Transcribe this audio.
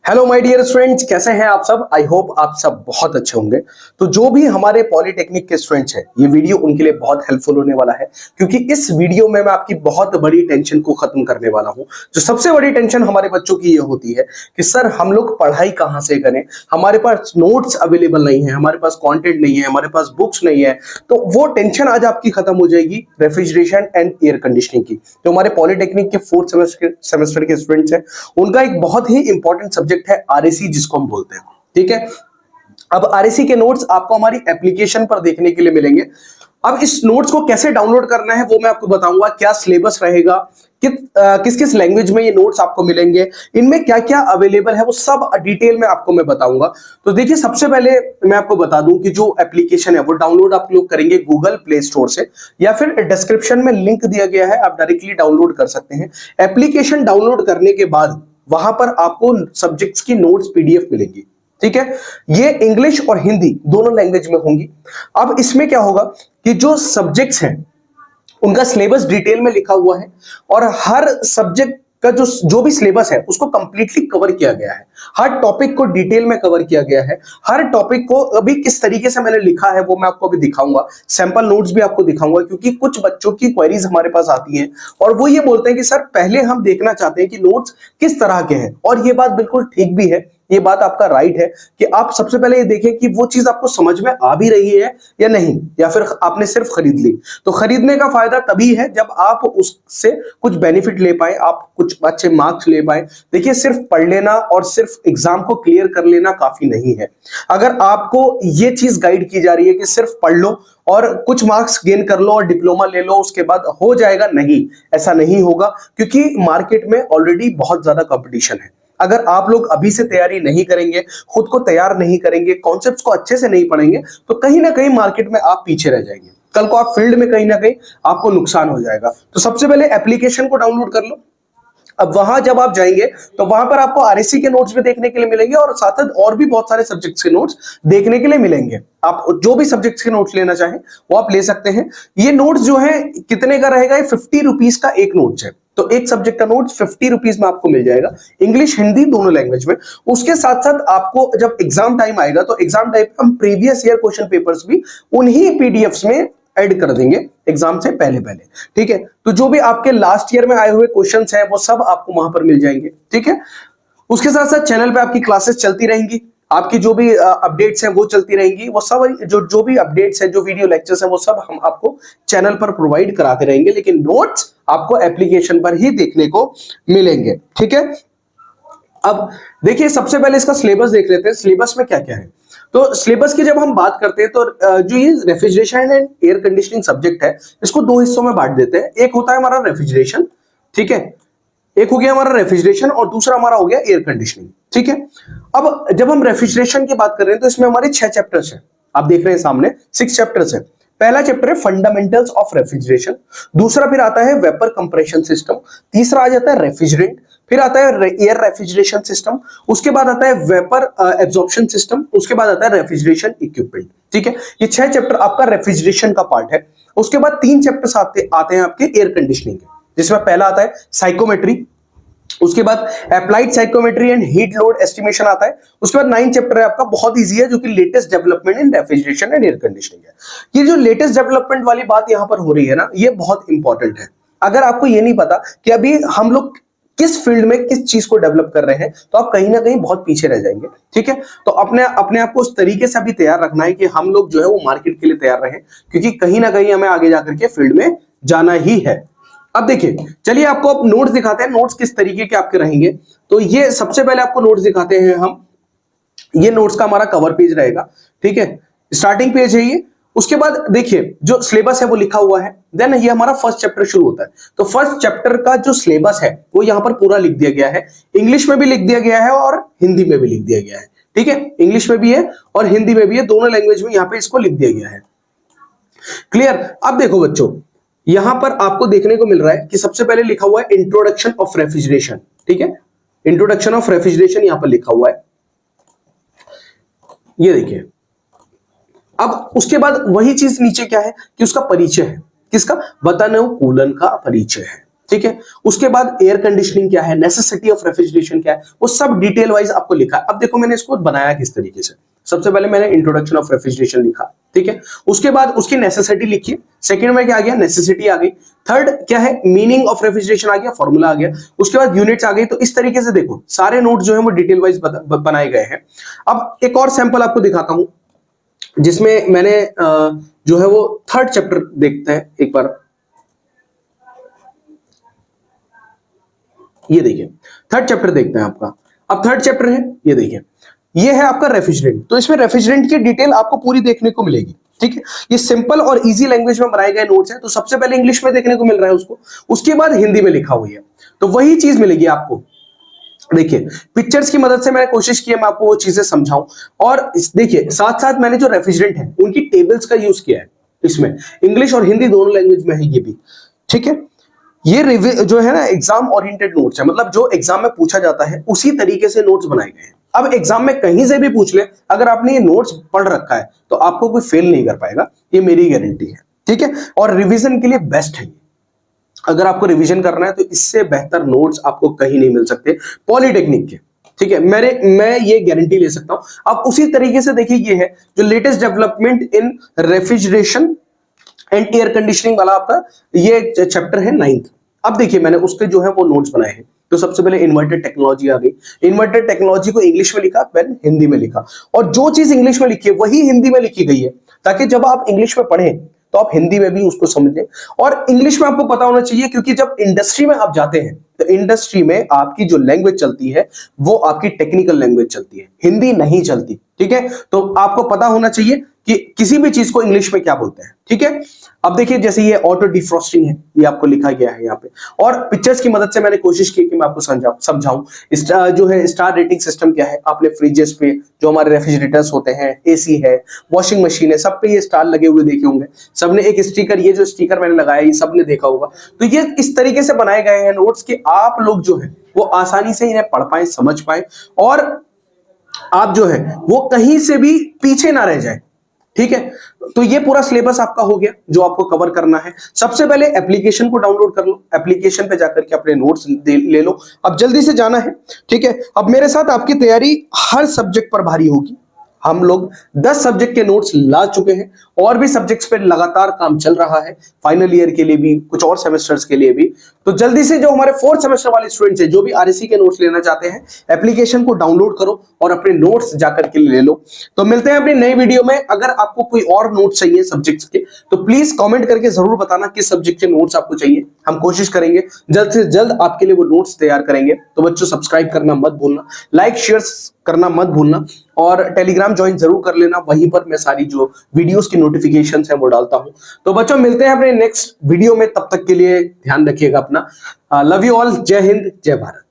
Hello my dear students, कैसे हैं आप सब। आई होप आप सब बहुत अच्छे होंगे। तो जो भी हमारे पॉलिटेक्निक के स्टूडेंट्स हैं, ये वीडियो उनके लिए बहुत हेल्पफुल होने वाला है, क्योंकि इस वीडियो में मैं आपकी बहुत बड़ी टेंशन को खत्म करने वाला हूं। जो सबसे बड़ी टेंशन हमारे बच्चों की ये होती है कि सर हम लोग पढ़ाई कहां से करें, हमारे पास नोट्स अवेलेबल नहीं है, हमारे पास कंटेंट नहीं है, हमारे पास बुक्स नहीं है। तो वो टेंशन आज आपकी खत्म हो जाएगी रेफ्रिजरेशन एंड एयर कंडीशनिंग की। जो हमारे पॉलिटेक्निक के फोर्थ सेमेस्टर के स्टूडेंट्स हैं, उनका एक बहुत ही इंपॉर्टेंट सब्जेक्ट है आरएसी, जिसको हम बोलते हैं। ठीक है, अब आरएसी के नोट्स आपको हमारी एप्लीकेशन पर देखने के लिए मिलेंगे। अब इस नोट्स को कैसे डाउनलोड करना है वो मैं आपको बताऊंगा, क्या सिलेबस रहेगा, किस किस लैंग्वेज में ये नोट्स आपको मिलेंगे, इनमें क्या क्या अवेलेबल है, वो सब डिटेल में आपको मैं बताऊंगा। तो देखिए, सबसे पहले मैं आपको बता दूं कि जो एप्लीकेशन है वो डाउनलोड आप लोग करेंगे गूगल प्ले स्टोर से, या फिर डिस्क्रिप्शन में लिंक दिया गया है, आप डायरेक्टली डाउनलोड कर सकते हैं। एप्लीकेशन डाउनलोड करने के बाद वहां पर आपको सब्जेक्ट्स की नोट्स पीडीएफ मिलेगी। ठीक है, ये इंग्लिश और हिंदी दोनों लैंग्वेज में होंगी। अब इसमें क्या होगा कि जो सब्जेक्ट्स हैं उनका सिलेबस डिटेल में लिखा हुआ है, और हर सब्जेक्ट का जो भी सिलेबस है उसको कंप्लीटली कवर किया गया है। हर टॉपिक को डिटेल में कवर किया गया है। हर टॉपिक को अभी किस तरीके से मैंने लिखा है वो मैं आपको अभी दिखाऊंगा, सैंपल नोट्स भी आपको दिखाऊंगा, क्योंकि कुछ बच्चों की क्वेरीज हमारे पास आती हैं और वो ये बोलते हैं कि सर पहले हम देखना चाहते हैं कि नोट्स किस तरह के हैं। और ये बात बिल्कुल ठीक भी है, ये बात आपका राइट है कि आप सबसे पहले ये देखें कि वो चीज आपको समझ में आ भी रही है या नहीं, या फिर आपने सिर्फ खरीद ली। तो खरीदने का फायदा तभी है जब आप उससे कुछ बेनिफिट ले पाए, आप कुछ अच्छे मार्क्स ले पाए। देखिए, सिर्फ पढ़ लेना और सिर्फ एग्जाम को क्लियर कर लेना काफी नहीं है। अगर आपको ये चीज गाइड की जा रही है कि सिर्फ पढ़ लो और कुछ मार्क्स गेन कर लो और डिप्लोमा ले लो, उसके बाद हो जाएगा, नहीं, ऐसा नहीं होगा, क्योंकि मार्केट में ऑलरेडी बहुत ज्यादा कंपटीशन है। अगर आप लोग अभी से तैयारी नहीं करेंगे, खुद को तैयार नहीं करेंगे, कॉन्सेप्ट्स को अच्छे से नहीं पढ़ेंगे, तो कहीं ना कहीं मार्केट में आप पीछे रह जाएंगे। कल को आप फील्ड में कहीं ना कहीं आपको नुकसान हो जाएगा। तो सबसे पहले एप्लीकेशन को डाउनलोड कर लो। अब वहां जब आप जाएंगे तो वहां पर आपको आरएससी के नोट्स भी देखने के लिए मिलेंगे, और साथ साथ और भी बहुत सारे सब्जेक्ट्स के नोट्स देखने के लिए मिलेंगे। आप जो भी सब्जेक्ट्स के नोट्स लेना चाहें वो आप ले सकते हैं। ये नोट्स जो है कितने का रहेगा, ये 50 रुपीज का एक नोट्स है। तो एक सब्जेक्ट का नोट्स 50 रुपीज में आपको मिल जाएगा, इंग्लिश हिंदी दोनों लैंग्वेज में। उसके साथ साथ आपको जब एग्जाम टाइम आएगा तो एग्जाम टाइम हम प्रीवियस ईयर क्वेश्चन पेपर्स भी उन्हीं पीडीएफ्स में ऐड कर देंगे एग्जाम से पहले पहले। ठीक है, तो जो भी आपके लास्ट ईयर में आए हुए क्वेश्चंस हैं वो सब आपको वहां पर मिल जाएंगे। ठीक है, उसके साथ साथ चैनल पे आपकी क्लासेस चलती रहेंगी, आपकी जो भी अपडेट्स हैं वो चलती रहेंगी। वो सब जो भी अपडेट्स हैं, जो वीडियो लेक्चर्स हैं, वो सब हम आपको चैनल पर प्रोवाइड कराते रहेंगे, लेकिन नोट्स आपको एप्लीकेशन पर ही देखने को मिलेंगे। ठीक है, अब देखिए, सबसे पहले इसका सिलेबस देख लेते हैं, सिलेबस में क्या क्या है। तो सिलेबस की जब हम बात करते हैं तो जो ये refrigeration and air conditioning subject है, इसको दो हिस्सों में बांट देते हैं। एक होता है हमारा रेफ्रिजरेशन, ठीक है, एक हो गया हमारा रेफ्रिजरेशन, और दूसरा हमारा हो गया एयर कंडीशनिंग। ठीक है, अब जब हम रेफ्रिजरेशन की बात कर रहे हैं तो इसमें हमारे 6 चैप्टर्स हैं, आप देख रहे हैं सामने 6 चैप्टर्स है। पहला चैप्टर है फंडामेंटल्स ऑफ रेफ्रिजरेशन, दूसरा फिर आता है वेपर कंप्रेशन सिस्टम, तीसरा आ जाता है रेफ्रिजरेंट, फिर आता है एयर रेफ्रिजरेशन सिस्टम, उसके बाद आता है वेपर एब्जॉर्प्शन सिस्टम, उसके बाद आता है रेफ्रिजरेशन इक्विपमेंट। ठीक है, ये 6 चैप्टर आपका रेफ्रिजरेशन का पार्ट है। उसके बाद 3 चैप्टर्स आते हैं आपके एयर कंडीशनिंग के, जिसमें पहला आता है साइकोमेट्री, उसके बाद applied psychometry and heat load estimation आता है। उसके बाद 9 चैप्टर है आपका, बहुत इजी है, जो कि latest development in refrigeration and air conditioning है। ये जो लेटेस्ट डेवलपमेंट वाली बात यहां पर हो रही है ना, ये बहुत इंपॉर्टेंट है। अगर आपको ये नहीं पता कि अभी हम लोग किस फील्ड में किस चीज को डेवलप कर रहे हैं, तो आप कहीं ना कहीं बहुत पीछे रह जाएंगे। ठीक है, तो अपने आप को उस तरीके से अभी तैयार रखना है कि हम लोग जो है वो मार्केट के लिए तैयार रहें, क्योंकि कहीं ना कहीं हमें आगे जाकर के फील्ड में जाना ही है। अब देखिए, चलिए आपको अब नोट्स दिखाते हैं, नोट्स किस तरीके के आपके रहेंगे। तो ये सबसे पहले आपको नोट्स दिखाते हैं हम। ये नोट्स का हमारा कवर पेज रहेगा। ठीक है, स्टार्टिंग पेज है ये। उसके बाद देखिए, जो सिलेबस है वो लिखा हुआ है। देन ये हमारा फर्स्ट चैप्टर शुरू होता है। तो फर्स्ट चैप्टर का जो सिलेबस है वो यहां पर पूरा लिख दिया गया है, इंग्लिश में भी लिख दिया गया है और हिंदी में भी लिख दिया गया है। ठीक है, इंग्लिश में भी है और हिंदी में भी है, दोनों लैंग्वेज में यहां पे इसको लिख दिया गया है। क्लियर। अब देखो बच्चों, यहां पर आपको देखने को मिल रहा है कि सबसे पहले लिखा हुआ है इंट्रोडक्शन ऑफ रेफ्रिजरेशन। ठीक है, इंट्रोडक्शन ऑफ रेफ्रिजरेशन यहां पर लिखा हुआ है, ये देखिए। अब उसके बाद वही चीज नीचे क्या है कि उसका परिचय है, किसका, वातानुकूलन का परिचय है। ठीक है। उसके बाद एयर कंडीशनिंग क्या है, नेसेसिटी ऑफ रेफ्रिजरेशन क्या है, वो सब डिटेल वाइज आपको लिखा है। अब देखो मैंने इसको बनाया किस तरीके से। सबसे पहले मैंने इंट्रोडक्शन ऑफ रेफ्रिजरेशन लिखा, ठीक है। उसके बाद उसकी नेसेसिटी लिखी, सेकंड में क्या आ गया, नेसेसिटी आ गई। थर्ड क्या है, मीनिंग ऑफ रेफ्रिजरेशन आ गया, फॉर्मूला आ गया। उसके बाद यूनिट्स आ गई। तो इस तरीके से देखो सारे नोट जो है वो डिटेल वाइज बनाए गए हैं। अब एक और सैंपल आपको दिखाता हूं जिसमें मैंने जो है वो थर्ड चैप्टर देखते हैं एक बार। ये देखिए थर्ड चैप्टर देखते हैं आपका। अब थर्ड चैप्टर है, ये देखिए ये है आपका रेफ्रिजरेंट। तो इसमें रेफ्रिजरेंट की डिटेल आपको पूरी देखने को मिलेगी, ठीक है। ये सिंपल और इजी लैंग्वेज में बनाए गए नोट्स हैं। तो सबसे पहले इंग्लिश में देखने को मिल रहा है उसको, उसके बाद हिंदी में लिखा हुई है। तो वही चीज मिलेगी आपको। देखिए पिक्चर्स की मदद से मैंने कोशिश की है मैं आपको वो चीजें समझाऊं। और देखिए साथ साथ मैंने जो रेफ्रिजरेंट है उनकी टेबल्स का यूज किया है इसमें, इंग्लिश और हिंदी दोनों लैंग्वेज में है ये भी, ठीक है। ये जो है ना एग्जाम ओरिएंटेड नोट्स है, मतलब जो एग्जाम में पूछा जाता है उसी तरीके से नोट्स बनाए गए हैं। अब एग्जाम में कहीं से भी पूछ ले, अगर आपने ये नोट्स पढ़ रखा है तो आपको कोई फेल नहीं कर पाएगा, ये मेरी गारंटी है, ठीक है। और रिवीजन के लिए बेस्ट है ये। अगर आपको रिवीजन करना है तो इससे बेहतर नोट्स आपको कहीं नहीं मिल सकते पॉलिटेक्निक के, ठीक है। मैं ये गारंटी ले सकता हूं। अब उसी तरीके से देखिए ये है जो latest development in refrigeration and air conditioning वाला आपका ये चैप्टर है 9th। अब देखिए मैंने उसके जो है वो नोट्स बनाए हैं। तो सबसे पहले इन्वर्टेड टेक्नोलॉजी आ गई। इन्वर्टेड टेक्नोलॉजी को इंग्लिश में लिखा, मैंने हिंदी में लिखा। और जो चीज इंग्लिश में लिखी है वही हिंदी में लिखी गई है, ताकि जब आप इंग्लिश में पढ़ें तो आप हिंदी में भी उसको समझें। और इंग्लिश में आपको पता होना चाहिए, क्योंकि जब इंडस्ट्री में आप जाते हैं तो इंडस्ट्री में आपकी जो लैंग्वेज चलती है वो आपकी टेक्निकल लैंग्वेज चलती है, हिंदी नहीं चलती, ठीक है। तो आपको पता होना चाहिए कि किसी भी चीज को इंग्लिश में क्या बोलते हैं, ठीक है। अब देखिए जैसे ये ऑटो डिफ्रॉस्टिंग है, ये आपको लिखा गया है यहाँ पे। और पिक्चर्स की मदद से मैंने कोशिश की कि मैं आपको समझाऊं जो है स्टार रेटिंग सिस्टम क्या है। आपने फ्रिजेस पे जो हमारे रेफ्रिजरेटर्स होते हैं, एसी है, वॉशिंग मशीन है, सब पे ये स्टार लगे हुए देखे होंगे सबने। एक स्टिकर, ये जो स्टिकर मैंने लगाया ये सबने देखा होगा। तो ये इस तरीके से बनाए गए हैं नोट्स कि आप लोग जो है वो आसानी से इन्हें पढ़ पाए, समझ पाए, और आप जो है वो कहीं से भी पीछे ना रह जाए, ठीक है। तो ये पूरा सिलेबस आपका हो गया जो आपको कवर करना है। सबसे पहले एप्लीकेशन को डाउनलोड कर लो, एप्लीकेशन पे जाकर के अपने नोट्स ले लो। अब जल्दी से जाना है, ठीक है। अब मेरे साथ आपकी तैयारी हर सब्जेक्ट पर भारी होगी। हम लोग 10 सब्जेक्ट के नोट्स ला चुके हैं, और भी सब्जेक्ट्स पे लगातार काम चल रहा है, फाइनल ईयर के लिए भी, कुछ और सेमेस्टर्स के लिए भी। तो जल्दी से जो हमारे 4th सेमेस्टर वाले स्टूडेंट्स हैं जो भी आरएससी के नोट्स लेना चाहते हैं, एप्लीकेशन को डाउनलोड करो और अपने नोट्स जाकर के ले लो। तो मिलते हैं अपनी नई वीडियो में। अगर आपको कोई और नोट्स चाहिए सब्जेक्ट्स के तो प्लीज कॉमेंट करके जरूर बताना किस सब्जेक्ट के नोट्स आपको चाहिए। हम कोशिश करेंगे जल्द से जल्द आपके लिए वो नोट्स तैयार करेंगे। तो बच्चों सब्सक्राइब करना मत भूलना, लाइक शेयर करना मत भूलना, और टेलीग्राम ज्वाइन जरूर कर लेना। वहीं पर मैं सारी जो वीडियोस की नोटिफिकेशंस है वो डालता हूं। तो बच्चों मिलते हैं अपने नेक्स्ट वीडियो में, तब तक के लिए ध्यान रखिएगा अपना। लव यू ऑल, जय हिंद, जय भारत।